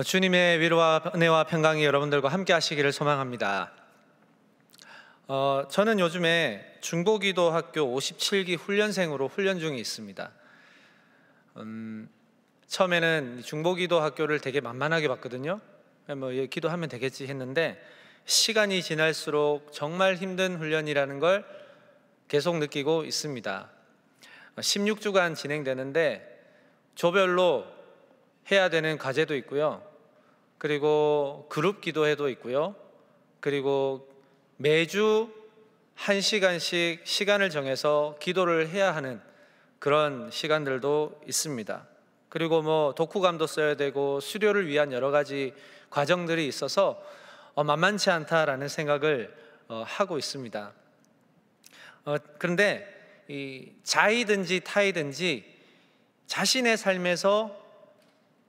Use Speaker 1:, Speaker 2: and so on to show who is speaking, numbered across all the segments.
Speaker 1: 주님의 위로와 은혜와 평강이 여러분들과 함께 하시기를 소망합니다. 저는 요즘에 중보기도학교 57기 훈련생으로 훈련 중에 있습니다. 처음에는 중보기도학교를 되게 만만하게 봤거든요. 기도하면 되겠지 했는데 시간이 지날수록 정말 힘든 훈련이라는 걸 계속 느끼고 있습니다. 16주간 진행되는데 조별로 해야 되는 과제도 있고요. 그리고 그룹 기도회도 있고요. 그리고 매주 1시간씩 시간을 정해서 기도를 해야 하는 그런 시간들도 있습니다. 그리고 독후감도 써야 되고 수료를 위한 여러 가지 과정들이 있어서 만만치 않다라는 생각을 하고 있습니다. 그런데 이 자이든지 타이든지 자신의 삶에서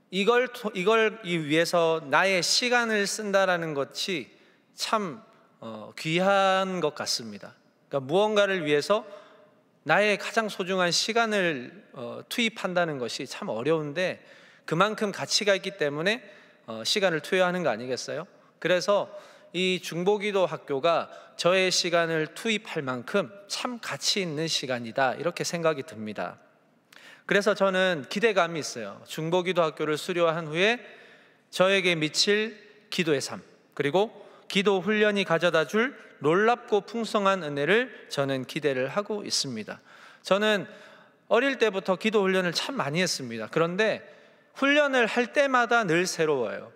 Speaker 1: 이걸 위해서 나의 시간을 쓴다라는 것이 참 귀한 것 같습니다. 그러니까 무언가를 위해서 나의 가장 소중한 시간을 투입한다는 것이 참 어려운데 그만큼 가치가 있기 때문에 시간을 투여하는 거 아니겠어요? 그래서 이 중보기도 학교가 저의 시간을 투입할 만큼 참 가치 있는 시간이다, 이렇게 생각이 듭니다. 그래서 저는 기대감이 있어요. 중보기도 학교를 수료한 후에 저에게 미칠 기도의 삶, 그리고 기도 훈련이 가져다 줄 놀랍고 풍성한 은혜를 저는 기대를 하고 있습니다. 저는 어릴 때부터 기도 훈련을 참 많이 했습니다. 그런데 훈련을 할 때마다 늘 새로워요.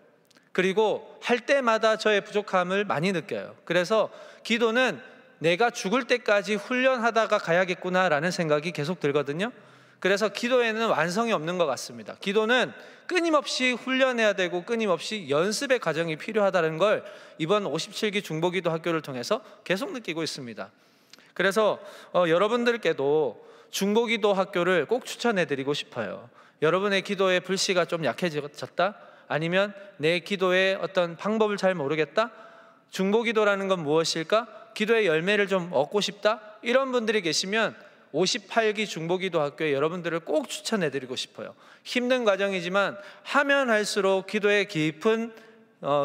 Speaker 1: 그리고 할 때마다 저의 부족함을 많이 느껴요. 그래서 기도는 내가 죽을 때까지 훈련하다가 가야겠구나라는 생각이 계속 들거든요. 그래서 기도에는 완성이 없는 것 같습니다. 기도는 끊임없이 훈련해야 되고 끊임없이 연습의 과정이 필요하다는 걸 이번 57기 중보기도 학교를 통해서 계속 느끼고 있습니다. 그래서 여러분들께도 중보기도 학교를 꼭 추천해드리고 싶어요. 여러분의 기도의 불씨가 좀 약해졌다? 아니면 내 기도의 어떤 방법을 잘 모르겠다? 중보기도라는 건 무엇일까? 기도의 열매를 좀 얻고 싶다? 이런 분들이 계시면 58기 중보기도 학교에 여러분들을 꼭 추천해드리고 싶어요. 힘든 과정이지만 하면 할수록 기도의 깊은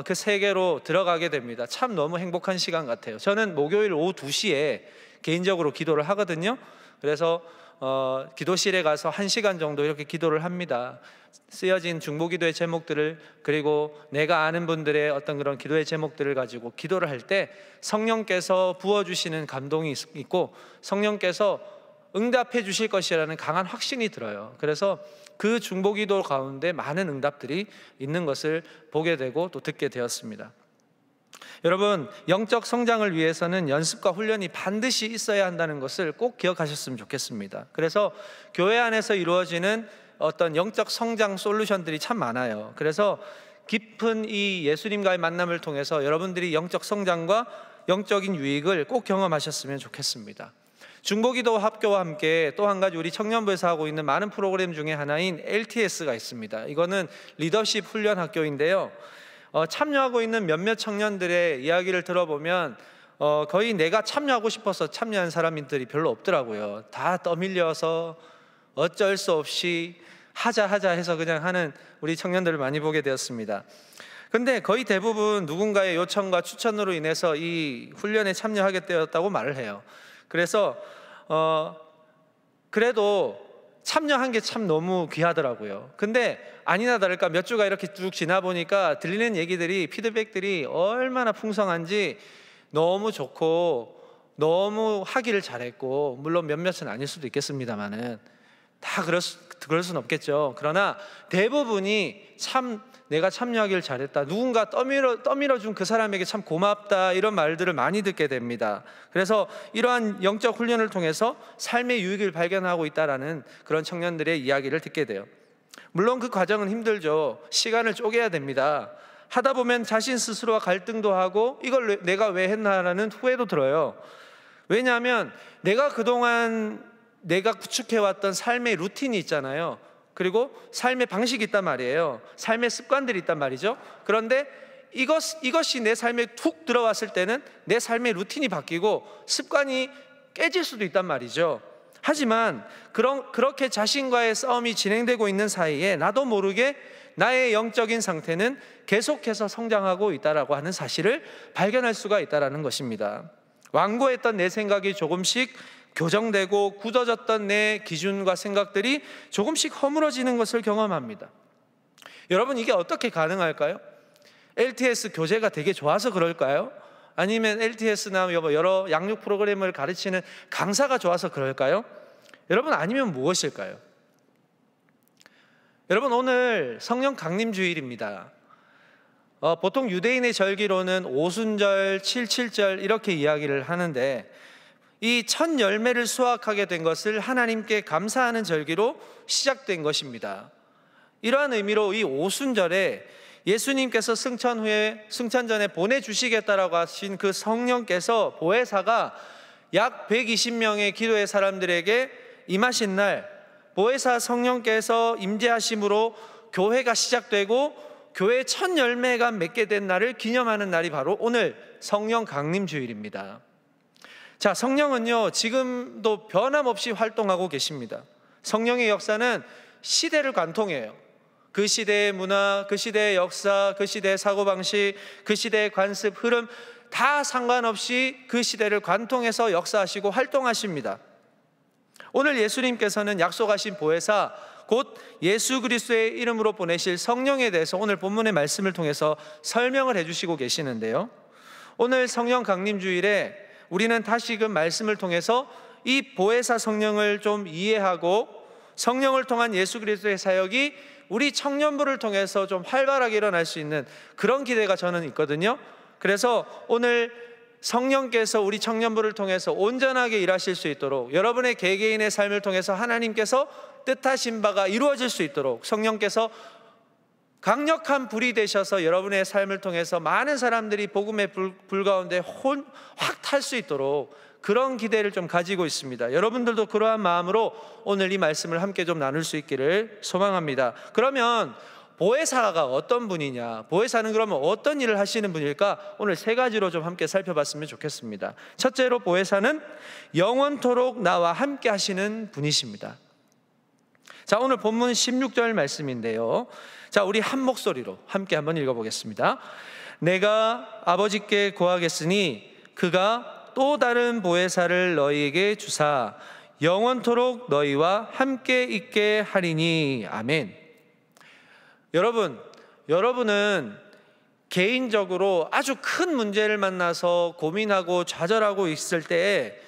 Speaker 1: 그 세계로 들어가게 됩니다. 참 너무 행복한 시간 같아요. 저는 목요일 오후 2시에 개인적으로 기도를 하거든요. 그래서 기도실에 가서 1시간 정도 이렇게 기도를 합니다. 쓰여진 중보기도의 제목들을, 그리고 내가 아는 분들의 어떤 그런 기도의 제목들을 가지고 기도를 할 때 성령께서 부어주시는 감동이 있고 성령께서 응답해 주실 것이라는 강한 확신이 들어요. 그래서 그 중보기도 가운데 많은 응답들이 있는 것을 보게 되고 또 듣게 되었습니다. 여러분, 영적 성장을 위해서는 연습과 훈련이 반드시 있어야 한다는 것을 꼭 기억하셨으면 좋겠습니다. 그래서 교회 안에서 이루어지는 어떤 영적 성장 솔루션들이 참 많아요. 그래서 깊은 이 예수님과의 만남을 통해서 여러분들이 영적 성장과 영적인 유익을 꼭 경험하셨으면 좋겠습니다. 중보기도 학교와 함께 또 한 가지 우리 청년부에서 하고 있는 많은 프로그램 중에 하나인 LTS가 있습니다. 이거는 리더십 훈련 학교인데요. 참여하고 있는 몇몇 청년들의 이야기를 들어보면 거의 내가 참여하고 싶어서 참여한 사람들이 별로 없더라고요. 다 떠밀려서 어쩔 수 없이 하자 해서 그냥 하는 우리 청년들을 많이 보게 되었습니다. 근데 거의 대부분 누군가의 요청과 추천으로 인해서 이 훈련에 참여하게 되었다고 말을 해요. 그래서 그래도 참여한 게 참 너무 귀하더라고요. 근데 아니나 다를까 몇 주가 이렇게 쭉 지나 보니까 들리는 얘기들이, 피드백들이 얼마나 풍성한지 너무 좋고 너무 하기를 잘했고, 물론 몇몇은 아닐 수도 있겠습니다만은 다 그럴 수는 없겠죠. 그러나 대부분이 참 내가 참여하길 잘했다, 누군가 떠밀어 준 그 사람에게 참 고맙다, 이런 말들을 많이 듣게 됩니다. 그래서 이러한 영적 훈련을 통해서 삶의 유익을 발견하고 있다라는 그런 청년들의 이야기를 듣게 돼요. 물론 그 과정은 힘들죠. 시간을 쪼개야 됩니다. 하다 보면 자신 스스로와 갈등도 하고 이걸 내가 왜 했나라는 후회도 들어요. 왜냐하면 내가 그동안 내가 구축해왔던 삶의 루틴이 있잖아요. 그리고 삶의 방식이 있단 말이에요. 삶의 습관들이 있단 말이죠. 그런데 이것이 내 삶에 툭 들어왔을 때는 내 삶의 루틴이 바뀌고 습관이 깨질 수도 있단 말이죠. 하지만 그렇게 자신과의 싸움이 진행되고 있는 사이에 나도 모르게 나의 영적인 상태는 계속해서 성장하고 있다라고 하는 사실을 발견할 수가 있다라는 것입니다. 완고했던 내 생각이 조금씩 교정되고 굳어졌던 내 기준과 생각들이 조금씩 허물어지는 것을 경험합니다. 여러분, 이게 어떻게 가능할까요? LTS 교재가 되게 좋아서 그럴까요? 아니면 LTS나 여러 양육 프로그램을 가르치는 강사가 좋아서 그럴까요? 여러분, 아니면 무엇일까요? 여러분, 오늘 성령 강림 주일입니다. 보통 유대인의 절기로는 오순절, 칠칠절 이렇게 이야기를 하는데, 이 첫 열매를 수확하게 된 것을 하나님께 감사하는 절기로 시작된 것입니다. 이러한 의미로 이 오순절에 예수님께서 승천 전에 보내주시겠다라고 하신 그 성령께서 보혜사가 약 120명의 기도의 사람들에게 임하신 날, 보혜사 성령께서 임재하심으로 교회가 시작되고 교회의 첫 열매가 맺게 된 날을 기념하는 날이 바로 오늘 성령 강림 주일입니다. 자, 성령은요, 지금도 변함없이 활동하고 계십니다. 성령의 역사는 시대를 관통해요. 그 시대의 문화, 그 시대의 역사, 그 시대의 사고방식, 그 시대의 관습, 흐름 다 상관없이 그 시대를 관통해서 역사하시고 활동하십니다. 오늘 예수님께서는 약속하신 보혜사, 곧 예수 그리스도의 이름으로 보내실 성령에 대해서 오늘 본문의 말씀을 통해서 설명을 해주시고 계시는데요, 오늘 성령 강림 주일에 우리는 다시금 말씀을 통해서 이 보혜사 성령을 좀 이해하고 성령을 통한 예수 그리스도의 사역이 우리 청년부를 통해서 좀 활발하게 일어날 수 있는 그런 기대가 저는 있거든요. 그래서 오늘 성령께서 우리 청년부를 통해서 온전하게 일하실 수 있도록, 여러분의 개개인의 삶을 통해서 하나님께서 뜻하신 바가 이루어질 수 있도록 성령께서 강력한 불이 되셔서 여러분의 삶을 통해서 많은 사람들이 복음의 불 가운데 확 탈 수 있도록 그런 기대를 좀 가지고 있습니다. 여러분들도 그러한 마음으로 오늘 이 말씀을 함께 좀 나눌 수 있기를 소망합니다. 그러면 보혜사가 어떤 분이냐, 보혜사는 그러면 어떤 일을 하시는 분일까? 오늘 세 가지로 좀 함께 살펴봤으면 좋겠습니다. 첫째로, 보혜사는 영원토록 나와 함께 하시는 분이십니다. 자, 오늘 본문 16절 말씀인데요, 자, 우리 한 목소리로 함께 한번 읽어보겠습니다. 내가 아버지께 구하겠으니 그가 또 다른 보혜사를 너희에게 주사 영원토록 너희와 함께 있게 하리니. 아멘. 여러분은 개인적으로 아주 큰 문제를 만나서 고민하고 좌절하고 있을 때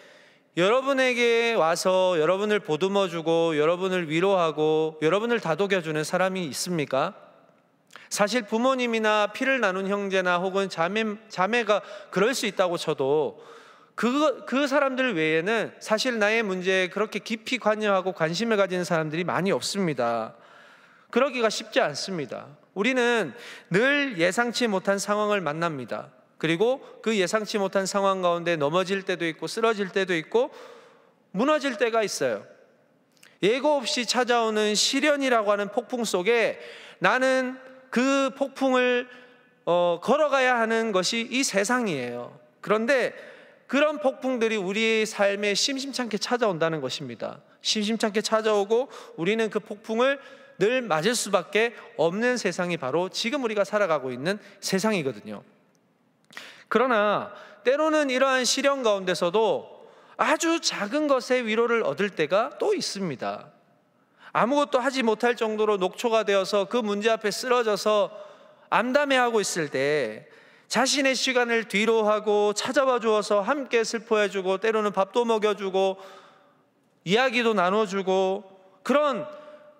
Speaker 1: 여러분에게 와서 여러분을 보듬어주고 여러분을 위로하고 여러분을 다독여주는 사람이 있습니까? 사실 부모님이나 피를 나눈 형제나 혹은 자매가 그럴 수 있다고 쳐도 그 사람들 외에는 사실 나의 문제에 그렇게 깊이 관여하고 관심을 가지는 사람들이 많이 없습니다. 그러기가 쉽지 않습니다. 우리는 늘 예상치 못한 상황을 만납니다. 그리고 그 예상치 못한 상황 가운데 넘어질 때도 있고 쓰러질 때도 있고 무너질 때가 있어요. 예고 없이 찾아오는 시련이라고 하는 폭풍 속에 나는 그 폭풍을 걸어가야 하는 것이 이 세상이에요. 그런데 그런 폭풍들이 우리의 삶에 심심찮게 찾아온다는 것입니다. 심심찮게 찾아오고 우리는 그 폭풍을 늘 맞을 수밖에 없는 세상이 바로 지금 우리가 살아가고 있는 세상이거든요. 그러나 때로는 이러한 시련 가운데서도 아주 작은 것의 위로를 얻을 때가 또 있습니다. 아무것도 하지 못할 정도로 녹초가 되어서 그 문제 앞에 쓰러져서 암담해하고 있을 때 자신의 시간을 뒤로 하고 찾아와 주어서 함께 슬퍼해주고 때로는 밥도 먹여주고 이야기도 나눠주고 그런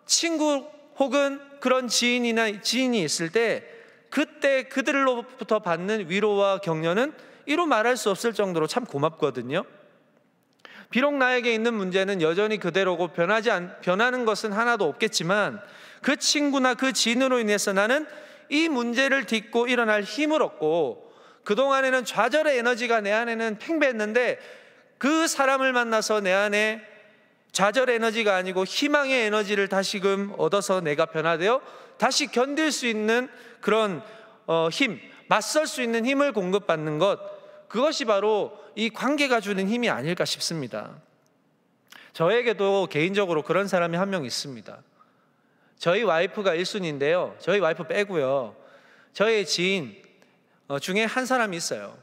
Speaker 1: 친구 혹은 그런 지인이 있을 때 그때 그들로부터 받는 위로와 격려는 이루 말할 수 없을 정도로 참 고맙거든요. 비록 나에게 있는 문제는 여전히 그대로고 변하는 것은 하나도 없겠지만 그 친구나 그 지인으로 인해서 나는 이 문제를 딛고 일어날 힘을 얻고 그동안에는 좌절의 에너지가 내 안에는 팽배했는데 그 사람을 만나서 내 안에 좌절 에너지가 아니고 희망의 에너지를 다시금 얻어서 내가 변화되어 다시 견딜 수 있는 그런 힘, 맞설 수 있는 힘을 공급받는 것, 그것이 바로 이 관계가 주는 힘이 아닐까 싶습니다. 저에게도 개인적으로 그런 사람이 한 명 있습니다. 저희 와이프가 1순위인데요. 저희 와이프 빼고요. 저희 지인 중에 한 사람이 있어요.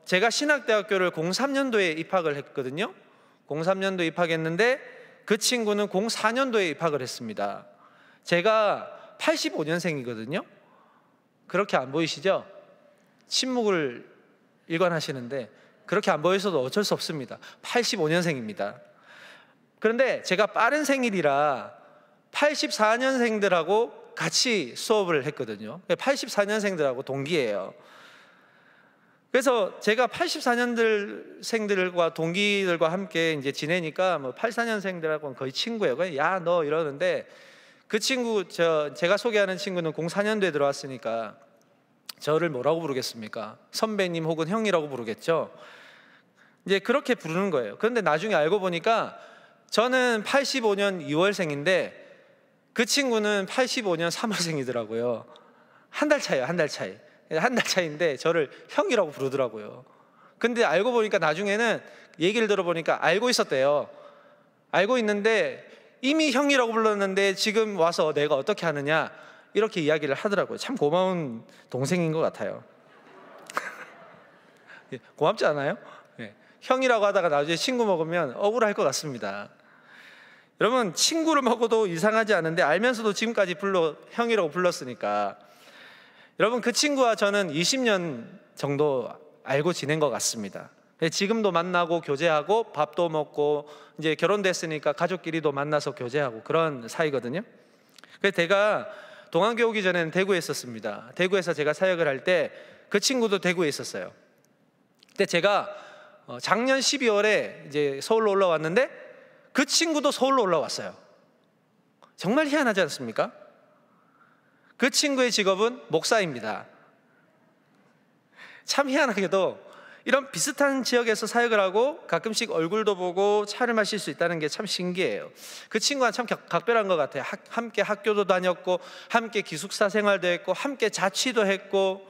Speaker 1: 제가 신학대학교를 03년도에 입학을 했거든요. 03년도에 입학했는데 그 친구는 04년도에 입학을 했습니다. 제가 85년생이거든요. 그렇게 안 보이시죠? 침묵을 일관하시는데 그렇게 안 보여서도 어쩔 수 없습니다. 85년생입니다. 그런데 제가 빠른 생일이라 84년생들하고 같이 수업을 했거든요. 84년생들하고 동기예요. 그래서 제가 84년생들과 동기들과 함께 이제 지내니까 뭐 84년생들하고는 거의 친구예요. 그냥 야, 너 이러는데 그 친구, 제가 소개하는 친구는 04년도에 들어왔으니까 저를 뭐라고 부르겠습니까? 선배님 혹은 형이라고 부르겠죠. 이제 그렇게 부르는 거예요. 그런데 나중에 알고 보니까 저는 85년 2월생인데 그 친구는 85년 3월생이더라고요. 한 달 차이요, 한 달 차이. 한 달 차이인데 저를 형이라고 부르더라고요. 근데 알고 보니까 나중에는 얘기를 들어보니까 알고 있었대요. 알고 있는데 이미 형이라고 불렀는데 지금 와서 내가 어떻게 하느냐 이렇게 이야기를 하더라고요. 참 고마운 동생인 것 같아요. 고맙지 않아요? 네. 형이라고 하다가 나중에 친구 먹으면 억울할 것 같습니다. 여러분, 친구를 먹어도 이상하지 않은데 알면서도 지금까지 형이라고 불렀으니까 여러분, 그 친구와 저는 20년 정도 알고 지낸 것 같습니다. 지금도 만나고 교제하고 밥도 먹고 이제 결혼됐으니까 가족끼리도 만나서 교제하고 그런 사이거든요. 그래서 제가 동안교 오기 전에는 대구에 있었습니다. 대구에서 제가 사역을 할 때 그 친구도 대구에 있었어요. 근데 제가 작년 12월에 이제 서울로 올라왔는데 그 친구도 서울로 올라왔어요. 정말 희한하지 않습니까? 그 친구의 직업은 목사입니다. 참 희한하게도 이런 비슷한 지역에서 사역을 하고 가끔씩 얼굴도 보고 차를 마실 수 있다는 게 참 신기해요. 그 친구가 참 각별한 것 같아요. 함께 학교도 다녔고 함께 기숙사 생활도 했고 함께 자취도 했고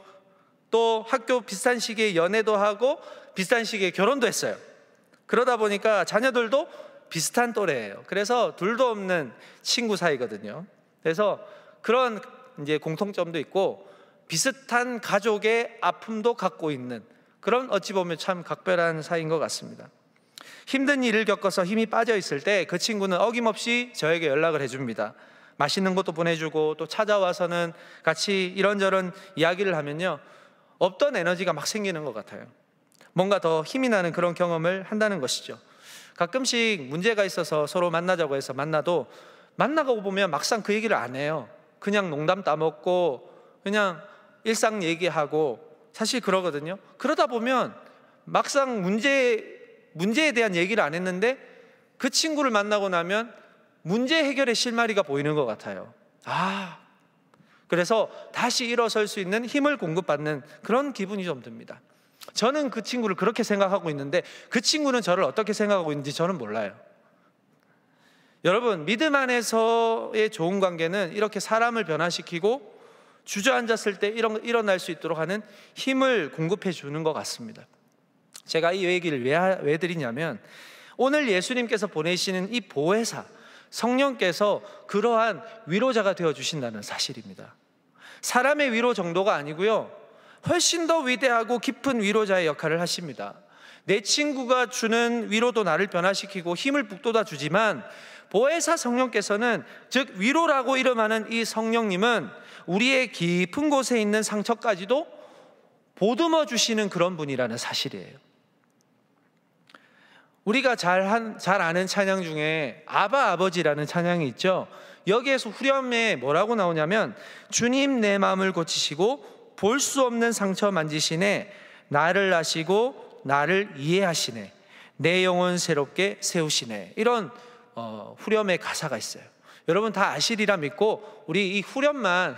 Speaker 1: 또 학교 비슷한 시기에 연애도 하고 비슷한 시기에 결혼도 했어요. 그러다 보니까 자녀들도 비슷한 또래예요. 그래서 둘도 없는 친구 사이거든요. 그래서 그런 이제 공통점도 있고 비슷한 가족의 아픔도 갖고 있는 그런 어찌 보면 참 각별한 사이인 것 같습니다. 힘든 일을 겪어서 힘이 빠져 있을 때 그 친구는 어김없이 저에게 연락을 해줍니다. 맛있는 것도 보내주고 또 찾아와서는 같이 이런저런 이야기를 하면요, 없던 에너지가 막 생기는 것 같아요. 뭔가 더 힘이 나는 그런 경험을 한다는 것이죠. 가끔씩 문제가 있어서 서로 만나자고 해서 만나고 보면 막상 그 얘기를 안 해요. 그냥 농담 따먹고 그냥 일상 얘기하고 사실 그러거든요. 그러다 보면 막상 문제에 대한 얘기를 안 했는데 그 친구를 만나고 나면 문제 해결의 실마리가 보이는 것 같아요. 그래서 다시 일어설 수 있는 힘을 공급받는 그런 기분이 좀 듭니다. 저는 그 친구를 그렇게 생각하고 있는데 그 친구는 저를 어떻게 생각하고 있는지 저는 몰라요. 여러분, 믿음 안에서의 좋은 관계는 이렇게 사람을 변화시키고 주저앉았을 때 일어날 수 있도록 하는 힘을 공급해 주는 것 같습니다. 제가 이 얘기를 왜 드리냐면 오늘 예수님께서 보내시는 이 보혜사 성령께서 그러한 위로자가 되어주신다는 사실입니다. 사람의 위로 정도가 아니고요, 훨씬 더 위대하고 깊은 위로자의 역할을 하십니다. 내 친구가 주는 위로도 나를 변화시키고 힘을 북돋아 주지만 보혜사 성령께서는, 즉 위로라고 이름하는 이 성령님은 우리의 깊은 곳에 있는 상처까지도 보듬어 주시는 그런 분이라는 사실이에요. 우리가 잘 아는 찬양 중에 아바 아버지라는 찬양이 있죠. 여기에서 후렴에 뭐라고 나오냐면 주님 내 마음을 고치시고 볼 수 없는 상처 만지시네, 나를 아시고 나를 이해하시네, 내 영혼 새롭게 세우시네, 이런 후렴의 가사가 있어요. 여러분 다 아시리라 믿고 우리 이 후렴만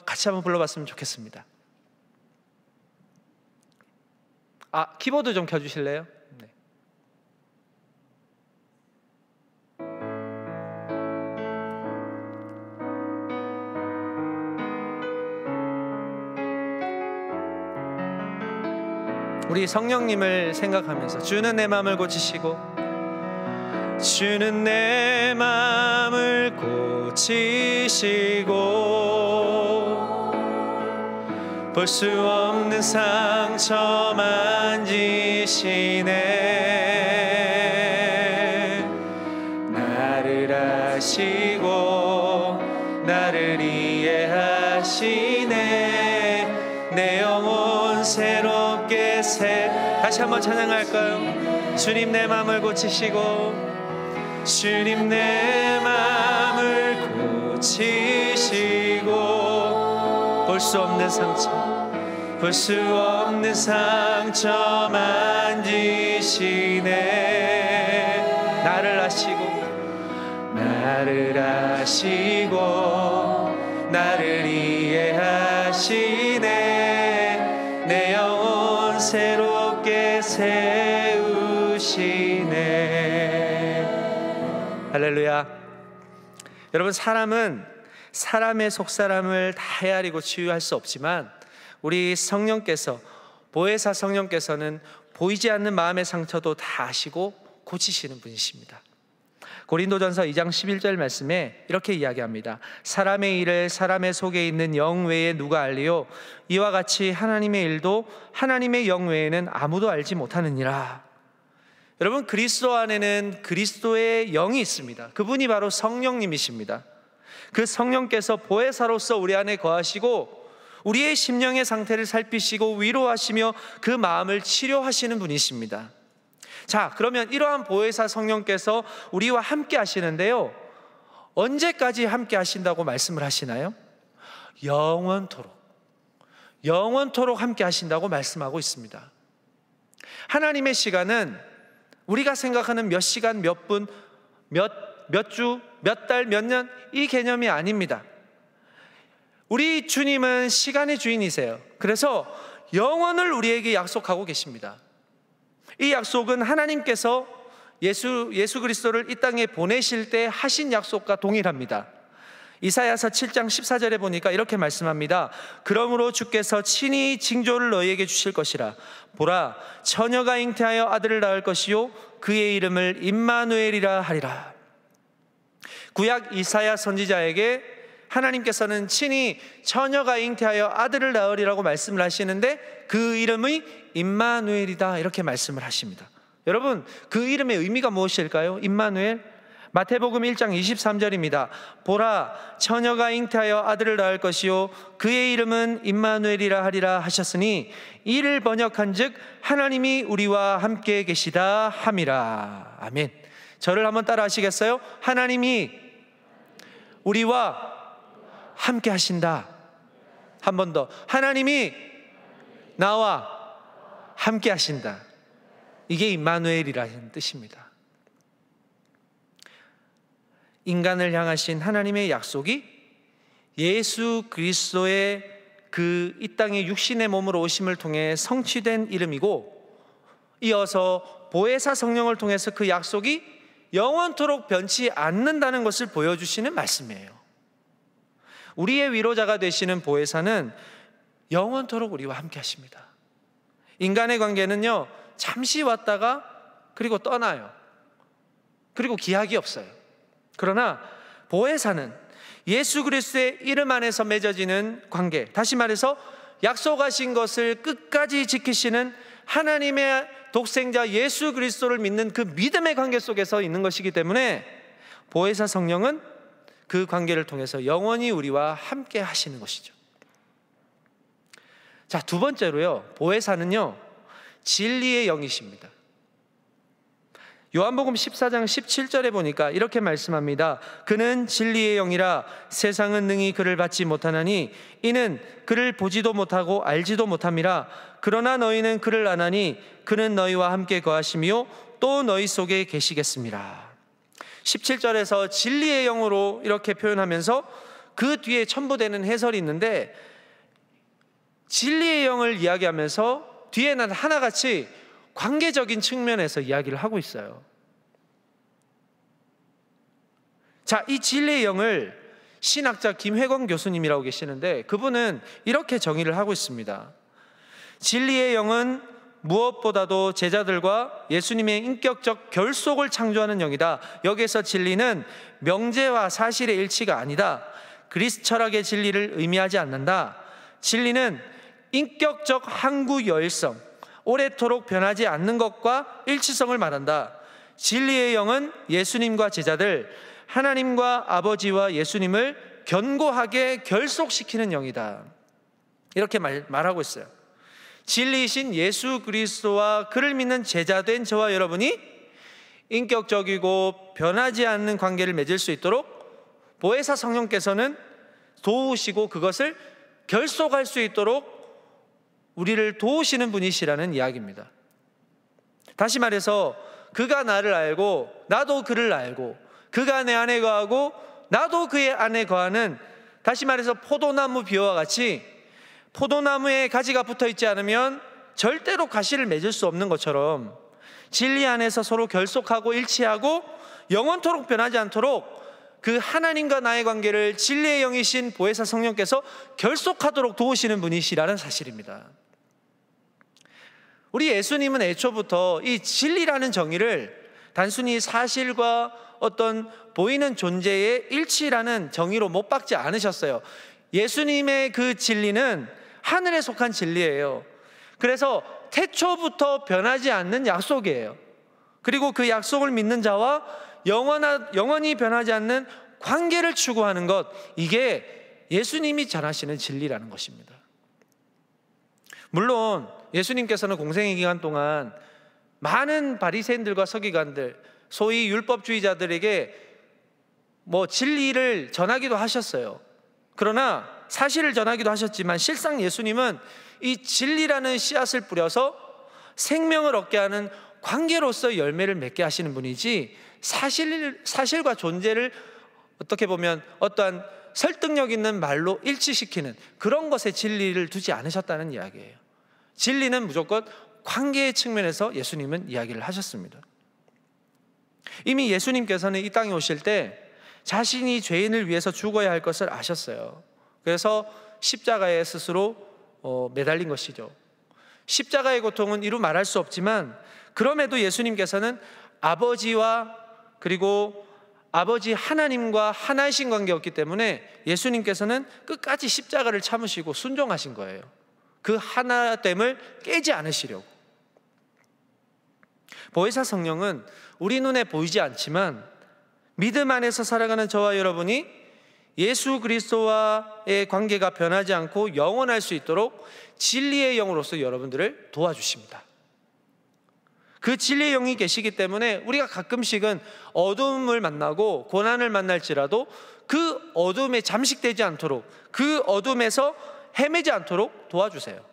Speaker 1: 같이 한번 불러봤으면 좋겠습니다. 키보드 좀 켜주실래요? 네. 우리 성령님을 생각하면서 주는 내 마음을 고치시고 주는 내 마음을 고치시고 볼 수 없는 상처 만지시네. 나를 아시고 나를 이해하시네. 내 영혼 새롭게 다시 한번 찬양할까요? 주님 내 마음을 고치시고 주님 내 마음을 고치시고 볼 수 없는 상처 볼 수 없는 상처 만지시네. 나를 아시고 나를 이해하시네. 내 영혼 새롭게 세우시네. 할렐루야. 여러분, 사람은 사람의 속사람을 다 헤아리고 치유할 수 없지만 우리 성령께서, 보혜사 성령께서는 보이지 않는 마음의 상처도 다 아시고 고치시는 분이십니다. 고린도전서 2장 11절 말씀에 이렇게 이야기합니다. 사람의 일을 사람의 속에 있는 영 외에 누가 알리요? 이와 같이 하나님의 일도 하나님의 영 외에는 아무도 알지 못하느니라. 여러분, 그리스도 안에는 그리스도의 영이 있습니다. 그분이 바로 성령님이십니다. 그 성령께서 보혜사로서 우리 안에 거하시고 우리의 심령의 상태를 살피시고 위로하시며 그 마음을 치료하시는 분이십니다. 자, 그러면 이러한 보혜사 성령께서 우리와 함께 하시는데요, 언제까지 함께 하신다고 말씀을 하시나요? 영원토록 함께 하신다고 말씀하고 있습니다. 하나님의 시간은 우리가 생각하는 몇 시간, 몇 분, 몇 주, 몇 달, 몇 년, 이 개념이 아닙니다. 우리 주님은 시간의 주인이세요. 그래서 영원을 우리에게 약속하고 계십니다. 이 약속은 하나님께서 예수 그리스도를 이 땅에 보내실 때 하신 약속과 동일합니다. 이사야서 7장 14절에 보니까 이렇게 말씀합니다. 그러므로 주께서 친히 징조를 너희에게 주실 것이라. 보라, 처녀가 잉태하여 아들을 낳을 것이요 그의 이름을 임마누엘이라 하리라. 구약 이사야 선지자에게 하나님께서는 친히 처녀가 잉태하여 아들을 낳으리라고 말씀을 하시는데 그 이름이 임마누엘이다, 이렇게 말씀을 하십니다. 여러분, 그 이름의 의미가 무엇일까요? 임마누엘? 마태복음 1장 23절입니다. 보라, 처녀가 잉태하여 아들을 낳을 것이요 그의 이름은 임마누엘이라 하리라 하셨으니 이를 번역한즉 하나님이 우리와 함께 계시다 함이라. 아멘. 저를 한번 따라 하시겠어요? 하나님이 우리와 함께 하신다. 한 번 더. 하나님이 나와 함께 하신다. 이게 임마누엘이라는 뜻입니다. 인간을 향하신 하나님의 약속이 예수 그리스도의 그 이 땅에 육신의 몸으로 오심을 통해 성취된 이름이고, 이어서 보혜사 성령을 통해서 그 약속이 영원토록 변치 않는다는 것을 보여주시는 말씀이에요. 우리의 위로자가 되시는 보혜사는 영원토록 우리와 함께 하십니다. 인간의 관계는요, 잠시 왔다가 그리고 떠나요. 그리고 기약이 없어요. 그러나 보혜사는 예수 그리스도의 이름 안에서 맺어지는 관계, 다시 말해서 약속하신 것을 끝까지 지키시는 하나님의 독생자 예수 그리스도를 믿는 그 믿음의 관계 속에서 있는 것이기 때문에 보혜사 성령은 그 관계를 통해서 영원히 우리와 함께 하시는 것이죠. 자, 두 번째로요, 보혜사는요 진리의 영이십니다. 요한복음 14장 17절에 보니까 이렇게 말씀합니다. 그는 진리의 영이라 세상은 능히 그를 받지 못하나니 이는 그를 보지도 못하고 알지도 못함이라. 그러나 너희는 그를 아나니 그는 너희와 함께 거하시며 또 너희 속에 계시겠습니다. 17절에서 진리의 영으로 이렇게 표현하면서 그 뒤에 첨부되는 해설이 있는데, 진리의 영을 이야기하면서 뒤에는 하나같이 관계적인 측면에서 이야기를 하고 있어요. 자, 이 진리의 영을 신학자 김회광 교수님이라고 계시는데 그분은 이렇게 정의를 하고 있습니다. 진리의 영은 무엇보다도 제자들과 예수님의 인격적 결속을 창조하는 영이다. 여기에서 진리는 명제와 사실의 일치가 아니다. 그리스 철학의 진리를 의미하지 않는다. 진리는 인격적 항구 여일성, 오래도록 변하지 않는 것과 일치성을 말한다. 진리의 영은 예수님과 제자들, 하나님과 아버지와 예수님을 견고하게 결속시키는 영이다. 이렇게 말하고 있어요. 진리이신 예수 그리스도와 그를 믿는 제자된 저와 여러분이 인격적이고 변하지 않는 관계를 맺을 수 있도록 보혜사 성령께서는 도우시고 그것을 결속할 수 있도록 우리를 도우시는 분이시라는 이야기입니다. 다시 말해서 그가 나를 알고 나도 그를 알고 그가 내 안에 거하고 나도 그의 안에 거하는, 다시 말해서 포도나무 비유와 같이 포도나무에 가지가 붙어 있지 않으면 절대로 가시를 맺을 수 없는 것처럼 진리 안에서 서로 결속하고 일치하고 영원토록 변하지 않도록 그 하나님과 나의 관계를 진리의 영이신 보혜사 성령께서 결속하도록 도우시는 분이시라는 사실입니다. 우리 예수님은 애초부터 이 진리라는 정의를 단순히 사실과 어떤 보이는 존재의 일치라는 정의로 못 박지 않으셨어요. 예수님의 그 진리는 하늘에 속한 진리예요. 그래서 태초부터 변하지 않는 약속이에요. 그리고 그 약속을 믿는 자와 영원히 변하지 않는 관계를 추구하는 것, 이게 예수님이 전하시는 진리라는 것입니다. 물론 예수님께서는 공생의 기간 동안 많은 바리새인들과 서기관들, 소위 율법주의자들에게 진리를 전하기도 하셨어요. 그러나 사실을 전하기도 하셨지만 실상 예수님은 이 진리라는 씨앗을 뿌려서 생명을 얻게 하는 관계로서 열매를 맺게 하시는 분이지, 사실과 존재를 어떻게 보면 어떠한 설득력 있는 말로 일치시키는 그런 것에 진리를 두지 않으셨다는 이야기예요. 진리는 무조건 관계의 측면에서 예수님은 이야기를 하셨습니다. 이미 예수님께서는 이 땅에 오실 때 자신이 죄인을 위해서 죽어야 할 것을 아셨어요. 그래서 십자가에 스스로 매달린 것이죠. 십자가의 고통은 이루 말할 수 없지만, 그럼에도 예수님께서는 아버지와 그리고 아버지 하나님과 하나이신 관계였기 때문에 예수님께서는 끝까지 십자가를 참으시고 순종하신 거예요. 그 하나됨을 깨지 않으시려고. 보혜사 성령은 우리 눈에 보이지 않지만 믿음 안에서 살아가는 저와 여러분이 예수 그리스도와의 관계가 변하지 않고 영원할 수 있도록 진리의 영으로서 여러분들을 도와주십니다. 그 진리의 영이 계시기 때문에 우리가 가끔씩은 어둠을 만나고 고난을 만날지라도 그 어둠에 잠식되지 않도록, 그 어둠에서 헤매지 않도록 도와주세요.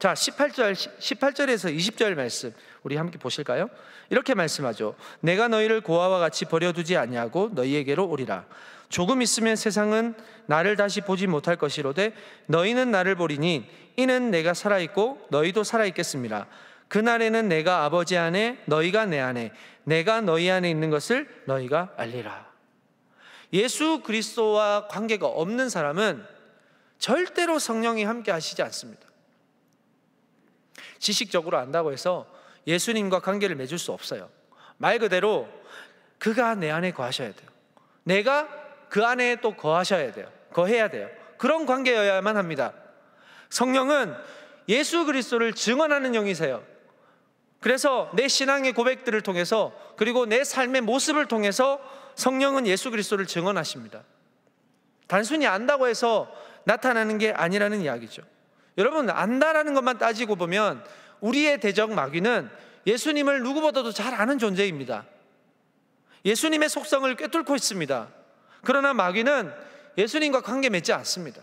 Speaker 1: 자, 18절에서 20절 말씀 우리 함께 보실까요? 이렇게 말씀하죠. 내가 너희를 고아와 같이 버려두지 아니하고 너희에게로 오리라. 조금 있으면 세상은 나를 다시 보지 못할 것이로되 너희는 나를 보리니 이는 내가 살아있고 너희도 살아있겠습니다. 그날에는 내가 아버지 안에 너희가 내 안에 내가 너희 안에 있는 것을 너희가 알리라. 예수 그리스도와 관계가 없는 사람은 절대로 성령이 함께 하시지 않습니다. 지식적으로 안다고 해서 예수님과 관계를 맺을 수 없어요. 말 그대로 그가 내 안에 거하셔야 돼요. 내가 그 안에 또 거하셔야 돼요. 거해야 돼요. 그런 관계여야만 합니다. 성령은 예수 그리스도를 증언하는 영이세요. 그래서 내 신앙의 고백들을 통해서 그리고 내 삶의 모습을 통해서 성령은 예수 그리스도를 증언하십니다. 단순히 안다고 해서 나타나는 게 아니라는 이야기죠. 여러분, 안다라는 것만 따지고 보면 우리의 대적 마귀는 예수님을 누구보다도 잘 아는 존재입니다. 예수님의 속성을 꿰뚫고 있습니다. 그러나 마귀는 예수님과 관계 맺지 않습니다.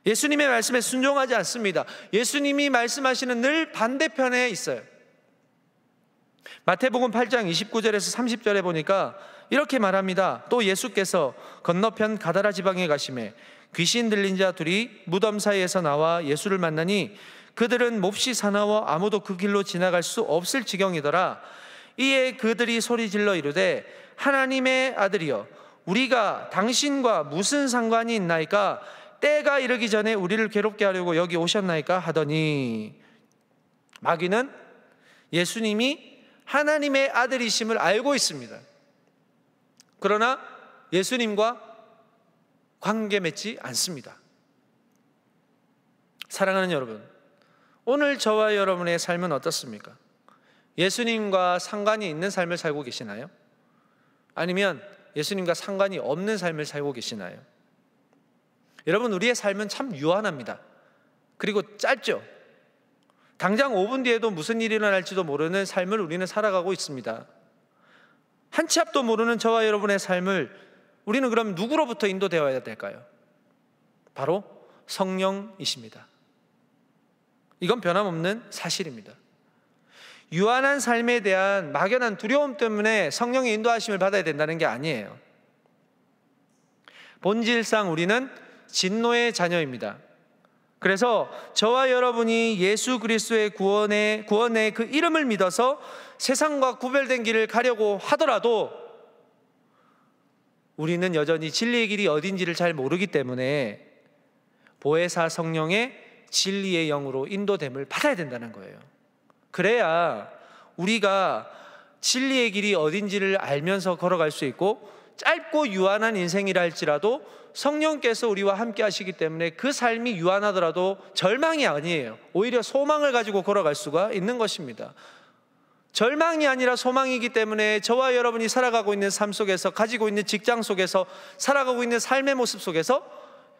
Speaker 1: 예수님의 말씀에 순종하지 않습니다. 예수님이 말씀하시는 늘 반대편에 있어요. 마태복음 8장 29절에서 30절에 보니까 이렇게 말합니다. 또 예수께서 건너편 가다라 지방에 가시매 귀신 들린 자 둘이 무덤 사이에서 나와 예수를 만나니 그들은 몹시 사나워 아무도 그 길로 지나갈 수 없을 지경이더라. 이에 그들이 소리질러 이르되 하나님의 아들이여 우리가 당신과 무슨 상관이 있나이까? 때가 이르기 전에 우리를 괴롭게 하려고 여기 오셨나이까 하더니, 마귀는 예수님이 하나님의 아들이심을 알고 있습니다. 그러나 예수님과 관계 맺지 않습니다. 사랑하는 여러분, 오늘 저와 여러분의 삶은 어떻습니까? 예수님과 상관이 있는 삶을 살고 계시나요? 아니면 예수님과 상관이 없는 삶을 살고 계시나요? 여러분, 우리의 삶은 참 유한합니다. 그리고 짧죠. 당장 5분 뒤에도 무슨 일이 일어날지도 모르는 삶을 우리는 살아가고 있습니다. 한 치 앞도 모르는 저와 여러분의 삶을 우리는 그럼 누구로부터 인도되어야 될까요? 바로 성령이십니다. 이건 변함없는 사실입니다. 유한한 삶에 대한 막연한 두려움 때문에 성령의 인도하심을 받아야 된다는 게 아니에요. 본질상 우리는 진노의 자녀입니다. 그래서 저와 여러분이 예수 그리스도의 구원의 그 이름을 믿어서 세상과 구별된 길을 가려고 하더라도 우리는 여전히 진리의 길이 어딘지를 잘 모르기 때문에 보혜사 성령의 진리의 영으로 인도됨을 받아야 된다는 거예요. 그래야 우리가 진리의 길이 어딘지를 알면서 걸어갈 수 있고, 짧고 유한한 인생이라 할지라도 성령께서 우리와 함께 하시기 때문에 그 삶이 유한하더라도 절망이 아니에요. 오히려 소망을 가지고 걸어갈 수가 있는 것입니다. 절망이 아니라 소망이기 때문에 저와 여러분이 살아가고 있는 삶 속에서, 가지고 있는 직장 속에서, 살아가고 있는 삶의 모습 속에서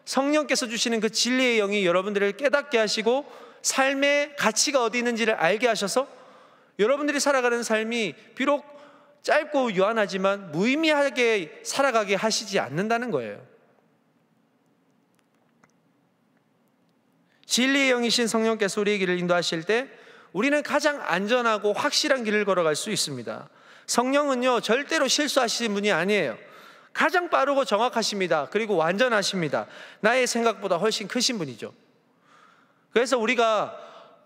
Speaker 1: 성령께서 주시는 그 진리의 영이 여러분들을 깨닫게 하시고 삶의 가치가 어디 있는지를 알게 하셔서 여러분들이 살아가는 삶이 비록 짧고 유한하지만 무의미하게 살아가게 하시지 않는다는 거예요. 진리의 영이신 성령께서 우리의 길을 인도하실 때 우리는 가장 안전하고 확실한 길을 걸어갈 수 있습니다. 성령은요, 절대로 실수하시는 분이 아니에요. 가장 빠르고 정확하십니다. 그리고 완전하십니다. 나의 생각보다 훨씬 크신 분이죠. 그래서 우리가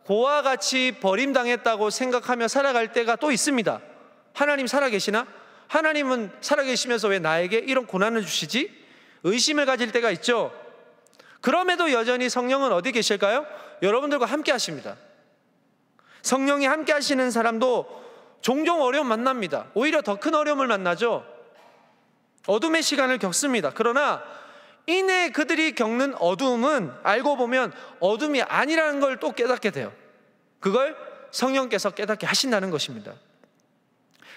Speaker 1: 고와 같이 버림당했다고 생각하며 살아갈 때가 또 있습니다. 하나님 살아계시나? 하나님은 살아계시면서 왜 나에게 이런 고난을 주시지? 의심을 가질 때가 있죠. 그럼에도 여전히 성령은 어디 계실까요? 여러분들과 함께 하십니다. 성령이 함께 하시는 사람도 종종 어려움 만납니다. 오히려 더 큰 어려움을 만나죠. 어둠의 시간을 겪습니다. 그러나 이내 그들이 겪는 어두움은 알고 보면 어둠이 아니라는 걸 또 깨닫게 돼요. 그걸 성령께서 깨닫게 하신다는 것입니다.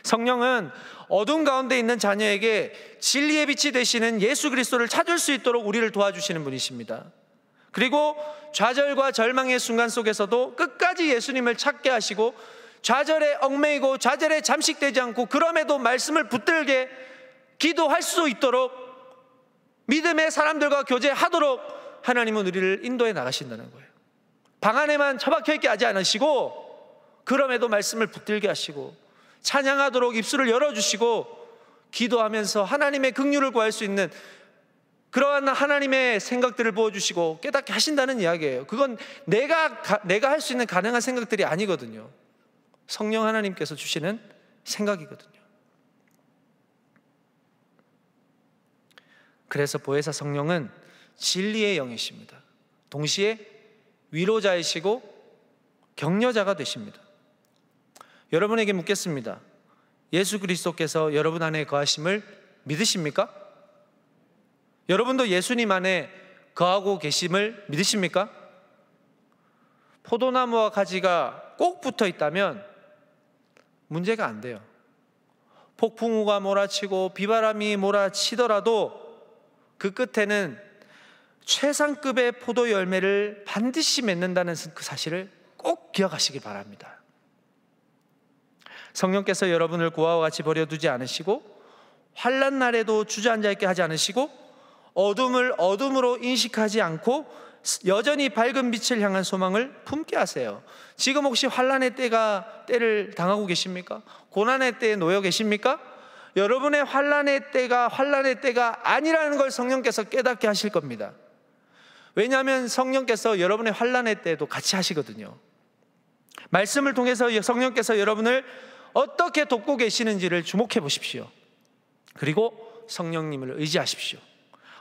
Speaker 1: 성령은 어둠 가운데 있는 자녀에게 진리의 빛이 되시는 예수 그리스도를 찾을 수 있도록 우리를 도와주시는 분이십니다. 그리고 좌절과 절망의 순간 속에서도 끝까지 예수님을 찾게 하시고, 좌절에 얽매이고 좌절에 잠식되지 않고 그럼에도 말씀을 붙들게 기도할 수 있도록, 믿음의 사람들과 교제하도록 하나님은 우리를 인도해 나가신다는 거예요. 방 안에만 처박혀 있게 하지 않으시고 그럼에도 말씀을 붙들게 하시고 찬양하도록 입술을 열어주시고 기도하면서 하나님의 긍휼을 구할 수 있는 그러한 하나님의 생각들을 부어주시고 깨닫게 하신다는 이야기예요. 그건 내가 할 수 있는 가능한 생각들이 아니거든요. 성령 하나님께서 주시는 생각이거든요. 그래서 보혜사 성령은 진리의 영이십니다. 동시에 위로자이시고 격려자가 되십니다. 여러분에게 묻겠습니다. 예수 그리스도께서 여러분 안에 거하심을 믿으십니까? 여러분도 예수님 안에 거하고 계심을 믿으십니까? 포도나무와 가지가 꼭 붙어 있다면 문제가 안 돼요. 폭풍우가 몰아치고 비바람이 몰아치더라도 그 끝에는 최상급의 포도 열매를 반드시 맺는다는 그 사실을 꼭 기억하시기 바랍니다. 성령께서 여러분을 고아와 같이 버려두지 않으시고 환난 날에도 주저앉아 있게 하지 않으시고 어둠을 어둠으로 인식하지 않고 여전히 밝은 빛을 향한 소망을 품게 하세요. 지금 혹시 환난의 때를 당하고 계십니까? 고난의 때에 놓여 계십니까? 여러분의 환난의 때가 아니라는 걸 성령께서 깨닫게 하실 겁니다. 왜냐하면 성령께서 여러분의 환난의 때에도 같이 하시거든요. 말씀을 통해서 성령께서 여러분을 어떻게 돕고 계시는지를 주목해 보십시오. 그리고 성령님을 의지하십시오.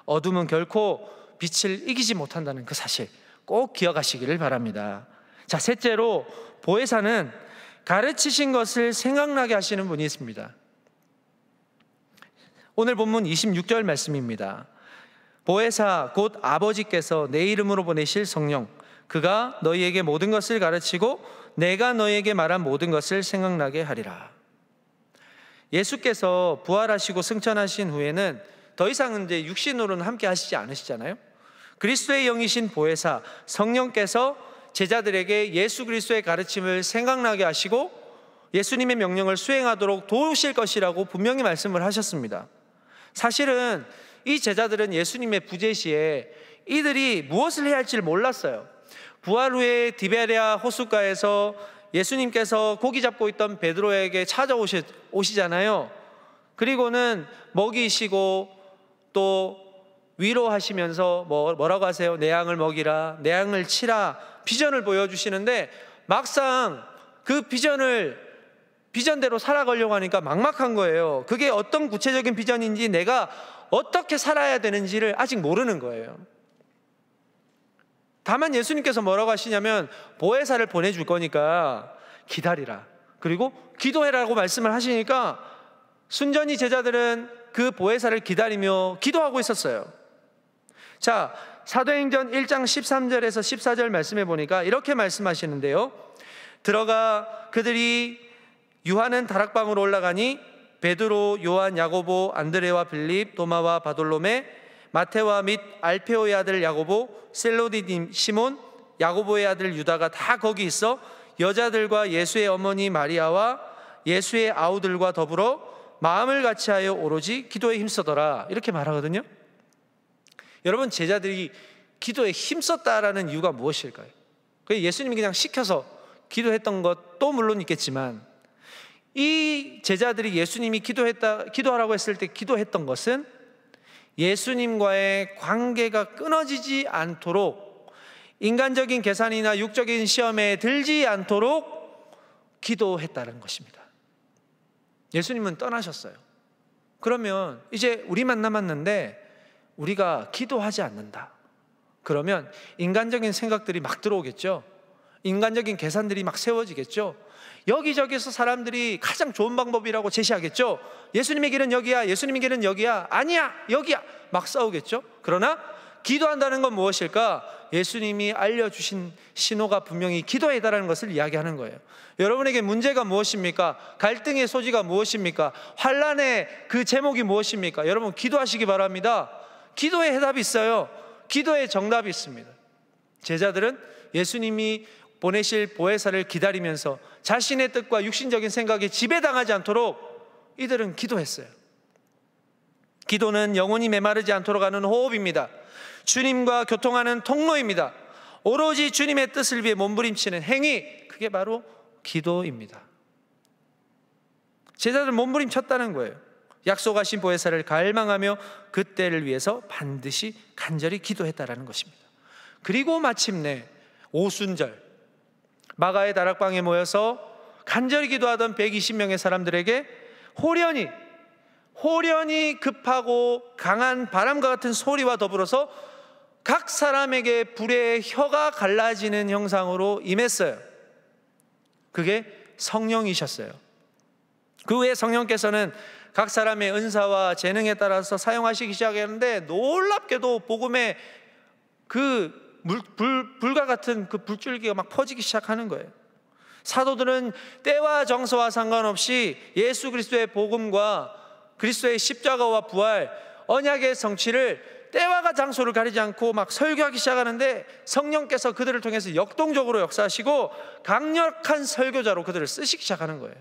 Speaker 1: 어둠은 결코 빛을 이기지 못한다는 그 사실 꼭 기억하시기를 바랍니다. 자, 셋째로 보혜사는 가르치신 것을 생각나게 하시는 분이 있습니다. 오늘 본문 26절 말씀입니다. 보혜사 곧 아버지께서 내 이름으로 보내실 성령, 그가 너희에게 모든 것을 가르치고 내가 너희에게 말한 모든 것을 생각나게 하리라. 예수께서 부활하시고 승천하신 후에는 더 이상 이제 육신으로는 함께 하시지 않으시잖아요. 그리스도의 영이신 보혜사 성령께서 제자들에게 예수 그리스도의 가르침을 생각나게 하시고 예수님의 명령을 수행하도록 도우실 것이라고 분명히 말씀을 하셨습니다. 사실은 이 제자들은 예수님의 부재시에 이들이 무엇을 해야 할지를 몰랐어요. 부활 후에 디베랴 호숫가에서 예수님께서 고기 잡고 있던 베드로에게 찾아오시잖아요. 그리고는 먹이시고 또 위로하시면서 뭐라고 하세요? 내 양을 먹이라, 내 양을 치라, 비전을 보여주시는데 막상 그 비전대로 살아가려고 하니까 막막한 거예요. 그게 어떤 구체적인 비전인지, 내가 어떻게 살아야 되는지를 아직 모르는 거예요. 다만 예수님께서 뭐라고 하시냐면 보혜사를 보내줄 거니까 기다리라, 그리고 기도해라고 말씀을 하시니까 순전히 제자들은 그 보혜사를 기다리며 기도하고 있었어요. 자, 사도행전 1장 13절에서 14절 말씀해 보니까 이렇게 말씀하시는데요. 들어가 그들이 유하는 다락방으로 올라가니 베드로, 요한, 야고보, 안드레와 빌립, 도마와 바돌로메, 마테와 및 알페오의 아들 야고보, 셀로디님 시몬, 야고보의 아들 유다가 다 거기 있어 여자들과 예수의 어머니 마리아와 예수의 아우들과 더불어 마음을 같이하여 오로지 기도에 힘쓰더라, 이렇게 말하거든요. 여러분, 제자들이 기도에 힘썼다라는 이유가 무엇일까요? 예수님이 그냥 시켜서 기도했던 것도 물론 있겠지만, 이 제자들이 예수님이 기도하라고 했을 때 기도했던 것은 예수님과의 관계가 끊어지지 않도록, 인간적인 계산이나 육적인 시험에 들지 않도록 기도했다는 것입니다. 예수님은 떠나셨어요. 그러면 이제 우리만 남았는데 우리가 기도하지 않는다. 그러면 인간적인 생각들이 막 들어오겠죠. 인간적인 계산들이 막 세워지겠죠. 여기저기서 사람들이 가장 좋은 방법이라고 제시하겠죠. 예수님의 길은 여기야, 예수님의 길은 여기야, 아니야, 여기야, 막 싸우겠죠. 그러나 기도한다는 건 무엇일까? 예수님이 알려주신 신호가 분명히 기도해달라는 것을 이야기하는 거예요. 여러분에게 문제가 무엇입니까? 갈등의 소지가 무엇입니까? 환난의 그 제목이 무엇입니까? 여러분, 기도하시기 바랍니다. 기도의 해답이 있어요. 기도의 정답이 있습니다. 제자들은 예수님이 보내실 보혜사를 기다리면서 자신의 뜻과 육신적인 생각에 지배당하지 않도록 이들은 기도했어요. 기도는 영혼이 메마르지 않도록 하는 호흡입니다. 주님과 교통하는 통로입니다. 오로지 주님의 뜻을 위해 몸부림치는 행위, 그게 바로 기도입니다. 제자들 몸부림쳤다는 거예요. 약속하신 보혜사를 갈망하며 그 때를 위해서 반드시 간절히 기도했다라는 것입니다. 그리고 마침내 오순절 마가의 다락방에 모여서 간절히 기도하던 120명의 사람들에게 호련히 급하고 강한 바람과 같은 소리와 더불어서 각 사람에게 불의 혀가 갈라지는 형상으로 임했어요. 그게 성령이셨어요. 그 후에 성령께서는 각 사람의 은사와 재능에 따라서 사용하시기 시작했는데, 놀랍게도 복음의 그 불과 같은 그 불줄기가 막 퍼지기 시작하는 거예요. 사도들은 때와 정서와 상관없이 예수 그리스도의 복음과 그리스도의 십자가와 부활, 언약의 성취를 때와 장소를 가리지 않고 막 설교하기 시작하는데, 성령께서 그들을 통해서 역동적으로 역사하시고 강력한 설교자로 그들을 쓰시기 시작하는 거예요.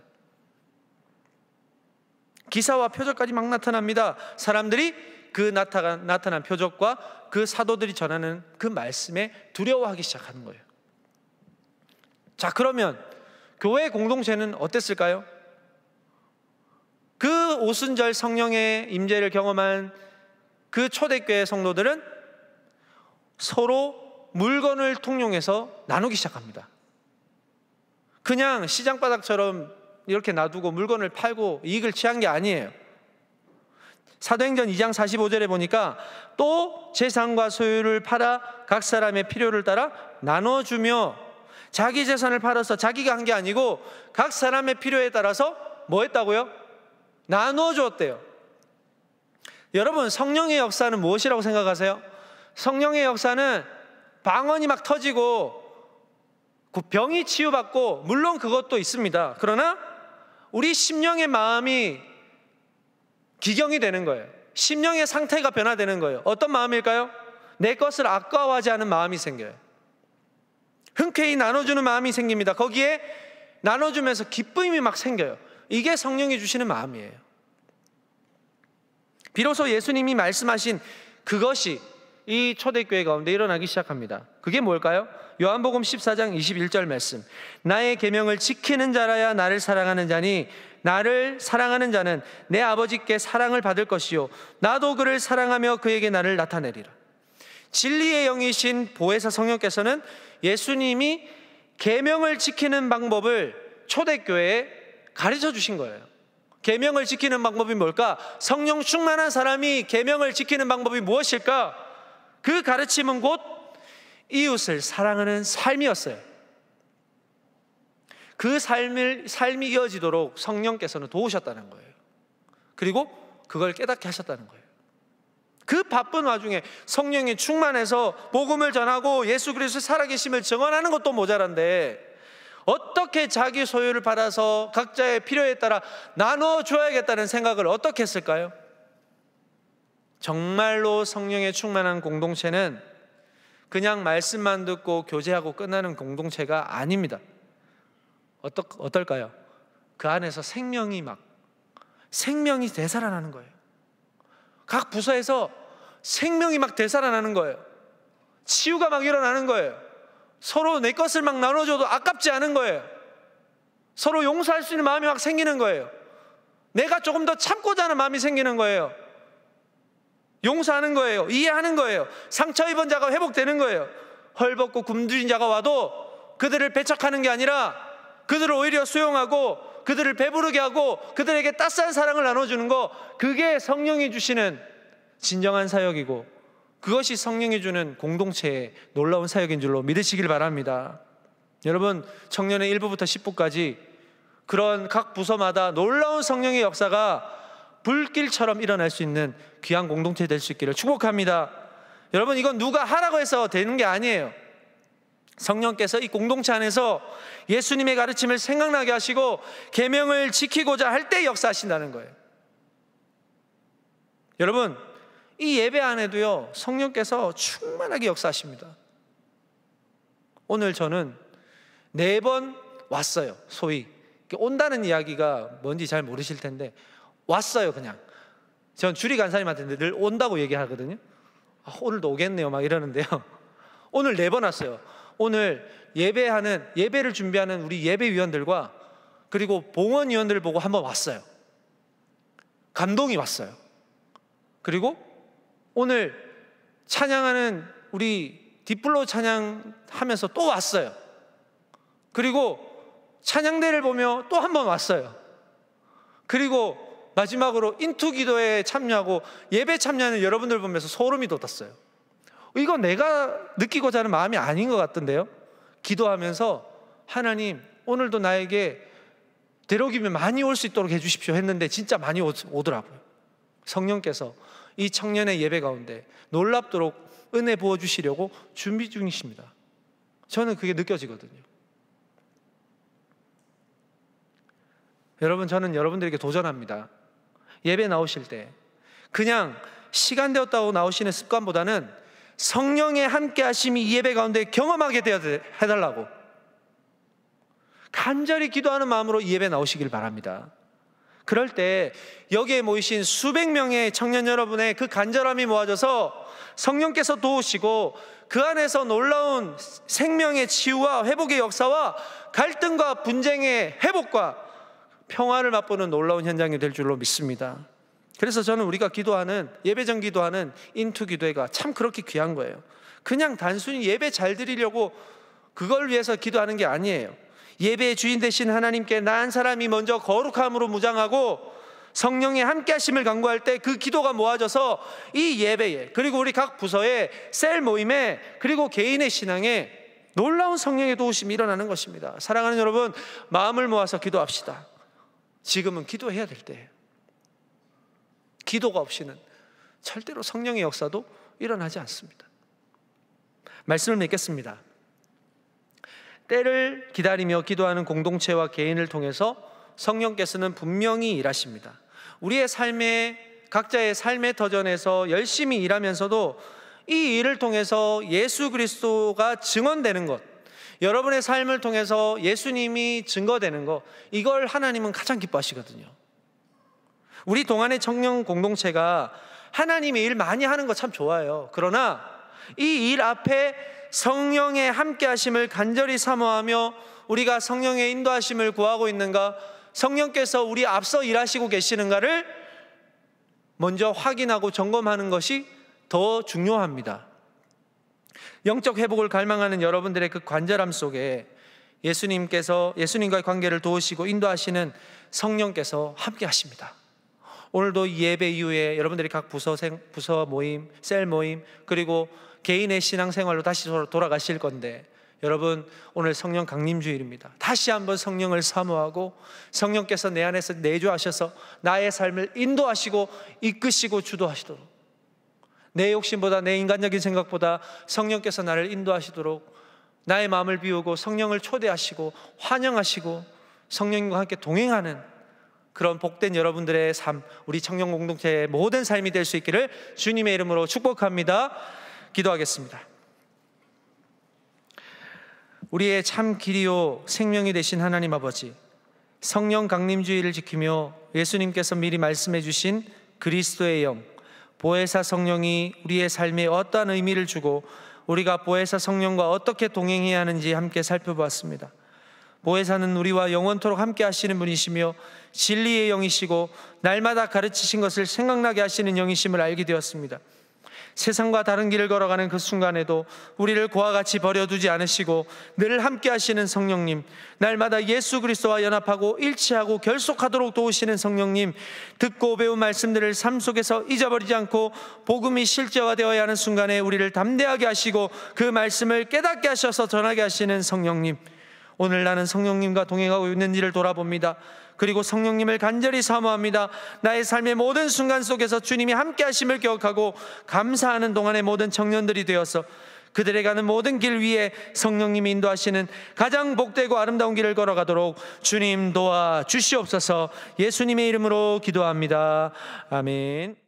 Speaker 1: 기사와 표적까지 막 나타납니다. 사람들이 그 나타난 표적과 그 사도들이 전하는 그 말씀에 두려워하기 시작하는 거예요. 자, 그러면 교회 공동체는 어땠을까요? 그 오순절 성령의 임재를 경험한 그 초대교회 성도들은 서로 물건을 통용해서 나누기 시작합니다. 그냥 시장바닥처럼 이렇게 놔두고 물건을 팔고 이익을 취한 게 아니에요. 사도행전 2장 45절에 보니까 또 재산과 소유를 팔아 각 사람의 필요를 따라 나눠주며, 자기 재산을 팔아서 자기가 한 게 아니고 각 사람의 필요에 따라서 뭐 했다고요? 나눠주었대요. 여러분, 성령의 역사는 무엇이라고 생각하세요? 성령의 역사는 방언이 막 터지고 병이 치유받고, 물론 그것도 있습니다. 그러나 우리 심령의 마음이 기경이 되는 거예요. 심령의 상태가 변화되는 거예요. 어떤 마음일까요? 내 것을 아까워하지 않은 마음이 생겨요. 흔쾌히 나눠주는 마음이 생깁니다. 거기에 나눠주면서 기쁨이 막 생겨요. 이게 성령이 주시는 마음이에요. 비로소 예수님이 말씀하신 그것이 이 초대교회 가운데 일어나기 시작합니다. 그게 뭘까요? 요한복음 14장 21절 말씀. 나의 계명을 지키는 자라야 나를 사랑하는 자니 나를 사랑하는 자는 내 아버지께 사랑을 받을 것이요 나도 그를 사랑하며 그에게 나를 나타내리라. 진리의 영이신 보혜사 성령께서는 예수님이 계명을 지키는 방법을 초대교회에 가르쳐 주신 거예요. 계명을 지키는 방법이 뭘까? 성령 충만한 사람이 계명을 지키는 방법이 무엇일까? 그 가르침은 곧 이웃을 사랑하는 삶이었어요. 그 삶이 이어지도록 성령께서는 도우셨다는 거예요. 그리고 그걸 깨닫게 하셨다는 거예요. 그 바쁜 와중에 성령이 충만해서 복음을 전하고 예수 그리스도의 살아계심을 증언하는 것도 모자란데 어떻게 자기 소유를 받아서 각자의 필요에 따라 나눠줘야겠다는 생각을 어떻게 했을까요? 정말로 성령의 충만한 공동체는 그냥 말씀만 듣고 교제하고 끝나는 공동체가 아닙니다. 어떨까요? 그 안에서 생명이 되살아나는 거예요. 각 부서에서 생명이 막 되살아나는 거예요. 치유가 막 일어나는 거예요. 서로 내 것을 막 나눠줘도 아깝지 않은 거예요. 서로 용서할 수 있는 마음이 막 생기는 거예요. 내가 조금 더 참고자 하는 마음이 생기는 거예요. 용서하는 거예요. 이해하는 거예요. 상처 입은 자가 회복되는 거예요. 헐벗고 굶주린 자가 와도 그들을 배척하는 게 아니라 그들을 오히려 수용하고 그들을 배부르게 하고 그들에게 따스한 사랑을 나눠주는 거, 그게 성령이 주시는 진정한 사역이고 그것이 성령이 주는 공동체의 놀라운 사역인 줄로 믿으시길 바랍니다. 여러분, 청년의 1부부터 10부까지 그런 각 부서마다 놀라운 성령의 역사가 불길처럼 일어날 수 있는 귀한 공동체 될 수 있기를 축복합니다. 여러분, 이건 누가 하라고 해서 되는 게 아니에요. 성령께서 이 공동체 안에서 예수님의 가르침을 생각나게 하시고 계명을 지키고자 할 때 역사하신다는 거예요. 여러분, 이 예배 안에도요 성령께서 충만하게 역사하십니다. 오늘 저는 4번 왔어요. 소위 온다는 이야기가 뭔지 잘 모르실 텐데 왔어요. 그냥 전 주리 간사님한테 늘 온다고 얘기하거든요. 오늘도 오겠네요 막 이러는데요, 오늘 4번 왔어요. 오늘 예배를 준비하는 우리 예배위원들과 그리고 봉헌위원들을 보고 한번 왔어요. 감동이 왔어요. 그리고 오늘 찬양하는 우리 뒷불로 찬양하면서 또 왔어요. 그리고 찬양대를 보며 또 한 번 왔어요. 그리고 마지막으로 인투 기도에 참여하고 예배 참여하는 여러분들 보면서 소름이 돋았어요. 이거 내가 느끼고자 하는 마음이 아닌 것 같던데요. 기도하면서 하나님, 오늘도 나에게 되도록이면 많이 올 수 있도록 해주십시오 했는데 진짜 많이 오더라고요. 성령께서 이 청년의 예배 가운데 놀랍도록 은혜 부어주시려고 준비 중이십니다. 저는 그게 느껴지거든요. 여러분, 저는 여러분들에게 도전합니다. 예배 나오실 때 그냥 시간 되었다고 나오시는 습관보다는 성령의 함께 하심이 이 예배 가운데 경험하게 해달라고 간절히 기도하는 마음으로 이 예배 나오시길 바랍니다. 그럴 때 여기에 모이신 수백 명의 청년 여러분의 그 간절함이 모아져서 성령께서 도우시고 그 안에서 놀라운 생명의 치유와 회복의 역사와 갈등과 분쟁의 회복과 평화를 맛보는 놀라운 현장이 될 줄로 믿습니다. 그래서 저는 우리가 기도하는 예배전 기도하는 인투 기도회가 참 그렇게 귀한 거예요. 그냥 단순히 예배 잘 드리려고 그걸 위해서 기도하는 게 아니에요. 예배의 주인 되신 하나님께 나 한 사람이 먼저 거룩함으로 무장하고 성령의 함께 하심을 간구할 때 그 기도가 모아져서 이 예배에, 그리고 우리 각 부서의 셀 모임에, 그리고 개인의 신앙에 놀라운 성령의 도우심이 일어나는 것입니다. 사랑하는 여러분, 마음을 모아서 기도합시다. 지금은 기도해야 될 때예요. 기도가 없이는 절대로 성령의 역사도 일어나지 않습니다. 말씀을 맺겠습니다. 때를 기다리며 기도하는 공동체와 개인을 통해서 성령께서는 분명히 일하십니다. 우리의 삶에, 각자의 삶의 터전에서 열심히 일하면서도 이 일을 통해서 예수 그리스도가 증언되는 것, 여러분의 삶을 통해서 예수님이 증거되는 것, 이걸 하나님은 가장 기뻐하시거든요. 우리 동안의 청년 공동체가 하나님의 일 많이 하는 거 참 좋아요. 그러나 이 일 앞에 성령의 함께 하심을 간절히 사모하며 우리가 성령의 인도하심을 구하고 있는가, 성령께서 우리 앞서 일하시고 계시는가를 먼저 확인하고 점검하는 것이 더 중요합니다. 영적 회복을 갈망하는 여러분들의 그 간절함 속에 예수님과의 관계를 도우시고 인도하시는 성령께서 함께 하십니다. 오늘도 이 예배 이후에 여러분들이 각 부서 모임, 셀 모임, 그리고 개인의 신앙생활로 다시 돌아가실 건데, 여러분, 오늘 성령 강림주일입니다. 다시 한번 성령을 사모하고 성령께서 내 안에서 내주하셔서 나의 삶을 인도하시고 이끄시고 주도하시도록, 내 욕심보다, 내 인간적인 생각보다 성령께서 나를 인도하시도록 나의 마음을 비우고 성령을 초대하시고 환영하시고 성령과 함께 동행하는 그런 복된 여러분들의 삶, 우리 청년 공동체의 모든 삶이 될 수 있기를 주님의 이름으로 축복합니다. 기도하겠습니다. 우리의 참 길이요 생명이 되신 하나님 아버지, 성령 강림주의를 지키며 예수님께서 미리 말씀해 주신 그리스도의 영, 보혜사 성령이 우리의 삶에 어떠한 의미를 주고 우리가 보혜사 성령과 어떻게 동행해야 하는지 함께 살펴보았습니다. 보혜사는 우리와 영원토록 함께 하시는 분이시며 진리의 영이시고 날마다 가르치신 것을 생각나게 하시는 영이심을 알게 되었습니다. 세상과 다른 길을 걸어가는 그 순간에도 우리를 그와 같이 버려두지 않으시고 늘 함께 하시는 성령님, 날마다 예수 그리스도와 연합하고 일치하고 결속하도록 도우시는 성령님, 듣고 배운 말씀들을 삶 속에서 잊어버리지 않고 복음이 실제화되어야 하는 순간에 우리를 담대하게 하시고 그 말씀을 깨닫게 하셔서 전하게 하시는 성령님, 오늘 나는 성령님과 동행하고 있는지를 돌아봅니다. 그리고 성령님을 간절히 사모합니다. 나의 삶의 모든 순간 속에서 주님이 함께 하심을 기억하고 감사하는 동안의 모든 청년들이 되어서 그들의 가는 모든 길 위에 성령님이 인도하시는 가장 복되고 아름다운 길을 걸어가도록 주님 도와주시옵소서. 예수님의 이름으로 기도합니다. 아멘.